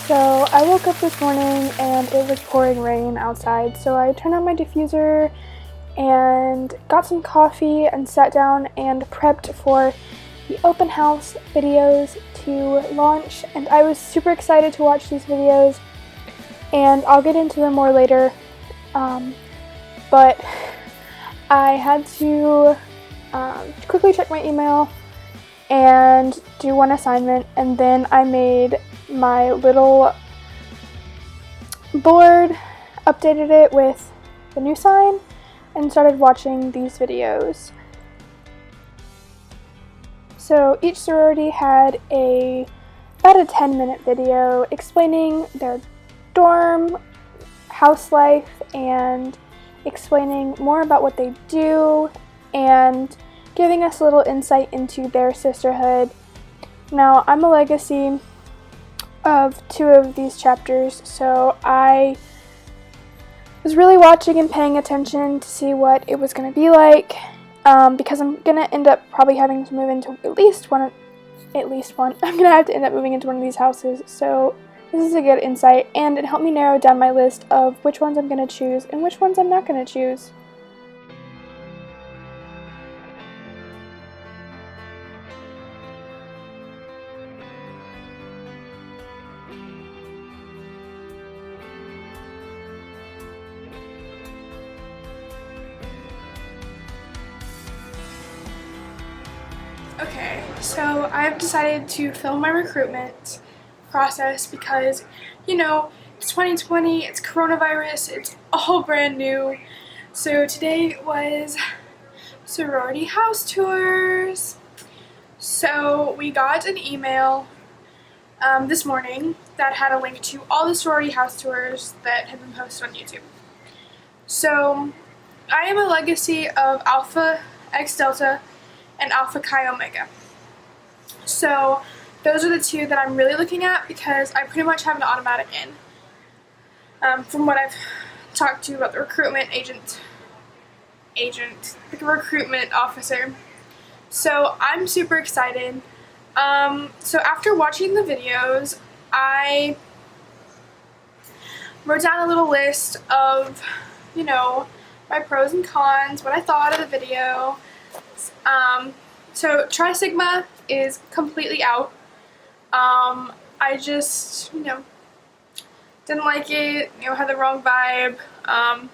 So I woke up this morning and it was pouring rain outside, so I turned on my diffuser and got some coffee and sat down and prepped for the open house videos to launch, and I was super excited to watch these videos, and I'll get into them more later, but I had to quickly check my email and do one assignment, and then I made my little board, updated it with the new sign, and started watching these videos. So each sorority had about a 10-minute video explaining their dorm, house life, and explaining more about what they do, and giving us a little insight into their sisterhood. Now, I'm a legacy of 2 of these chapters, so I was really watching and paying attention to see what it was going to be like, because I'm going to end up probably having to move into at least one. I'm going to have to end up moving into one of these houses, so this is a good insight, and it helped me narrow down my list of which ones I'm going to choose and which ones I'm not going to choose. Okay, so I've decided to film my recruitment process because, it's 2020, it's coronavirus, it's all brand new. So today was sorority house tours. So we got an email this morning that had a link to all the sorority house tours that have been posted on YouTube. So I am a legacy of Alpha X Delta and Alpha Chi Omega. So those are the 2 that I'm really looking at because I pretty much have an automatic in. From what I've talked to about the recruitment the recruitment officer. So I'm super excited. So after watching the videos, I wrote down a little list of, my pros and cons, what I thought of the video. So Tri Sigma is completely out. I just, didn't like it, had the wrong vibe. I'm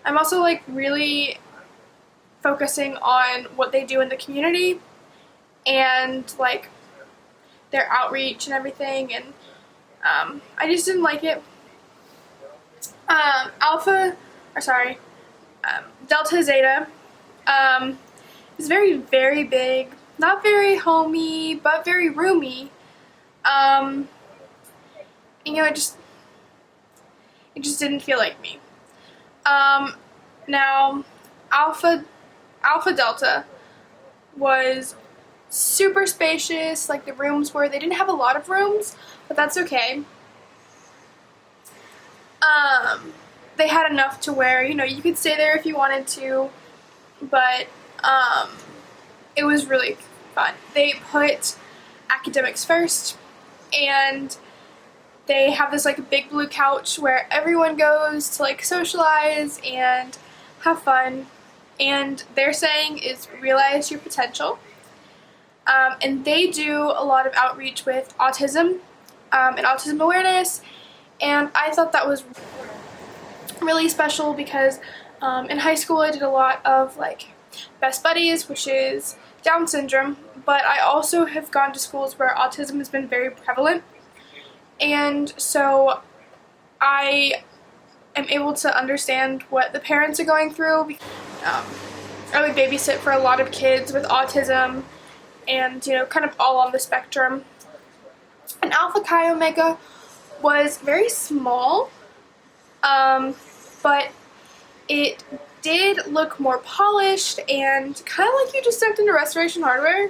also really focusing on what they do in the community and their outreach and everything, and I just didn't like it. Delta Zeta is very, very big, not very homey, but very roomy. It just didn't feel like me. Now, Alpha Delta was super spacious, the rooms were. They didn't have a lot of rooms, but that's okay. They had enough to where, you could stay there if you wanted to, but it was really fun. They put academics first, and they have this big blue couch where everyone goes to socialize and have fun, and their saying is realize your potential. And they do a lot of outreach with autism and autism awareness, and I thought that was really special because in high school I did a lot of Best Buddies, which is Down syndrome, but I also have gone to schools where autism has been very prevalent, and so I am able to understand what the parents are going through. I would babysit for a lot of kids with autism and, kind of all on the spectrum. And Alpha Chi Omega was very small, but it did look more polished and kind of like you just stepped into Restoration Hardware,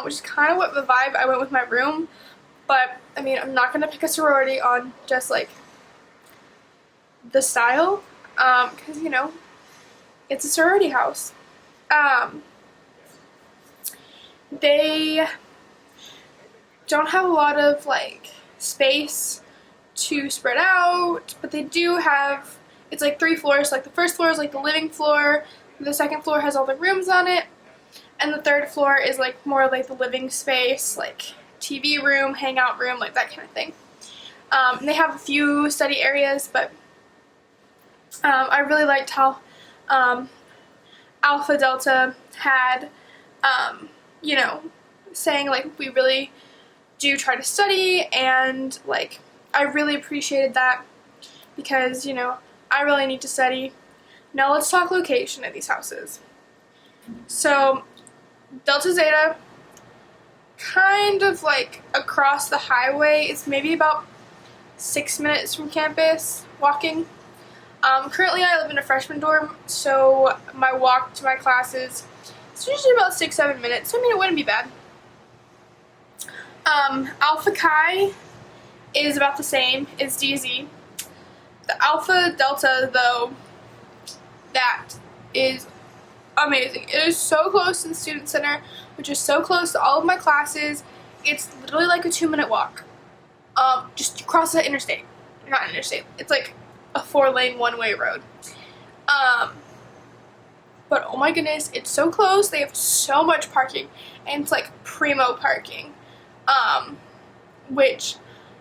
which is kind of what the vibe I went with my room. But, I'm not going to pick a sorority on just, the style, because, it's a sorority house. They don't have a lot of, space to spread out, but they do have, it's like 3 floors. Like the first floor is like the living floor, the second floor has all the rooms on it, and the third floor is like more like the living space, like TV room, hangout room, like that kind of thing. And they have a few study areas, but I really liked how Alpha Delta had, you know, saying like we really do try to study, and like I really appreciated that because, you know, I really need to study. Now let's talk location of these houses. So Delta Zeta, kind of like across the highway, it's maybe about 6 minutes from campus walking. Currently I live in a freshman dorm, so my walk to my classes is usually about 6-7 minutes, so I mean it wouldn't be bad. Alpha Chi is about the same as DZ. The Alpha Delta, though, that is amazing. It is so close to the Student Center, which is so close to all of my classes. It's literally like a 2-minute walk. Just cross the interstate. Not interstate. It's like a 4-lane one-way road. But oh my goodness, it's so close. They have so much parking, and it's like primo parking. Which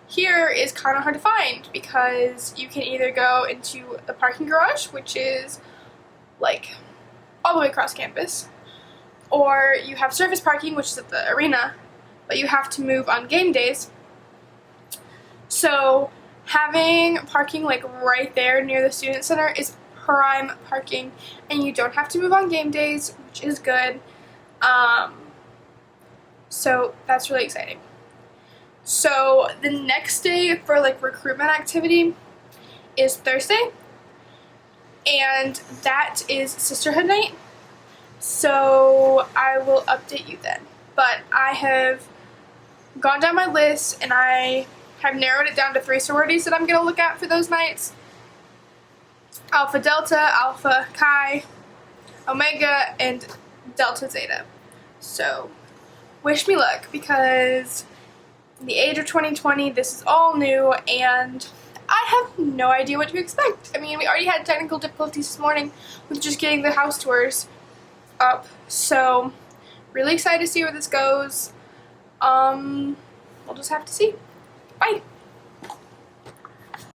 here is kind of hard to find because you can either go into the parking garage, which is like all the way across campus, or you have surface parking, which is at the arena, but you have to move on game days. So having parking like right there near the Student Center is prime parking, and you don't have to move on game days, which is good. So that's really exciting. So the next day for like recruitment activity is Thursday, and that is Sisterhood Night. So I will update you then. But I have gone down my list, and I have narrowed it down to 3 sororities that I'm going to look at for those nights. Alpha Delta, Alpha Chi, Omega, and Delta Zeta. So wish me luck, because in the age of 2020, this is all new, and I have no idea what to expect. I mean, we already had technical difficulties this morning with just getting the house tours up, so really excited to see where this goes. We'll just have to see. Bye!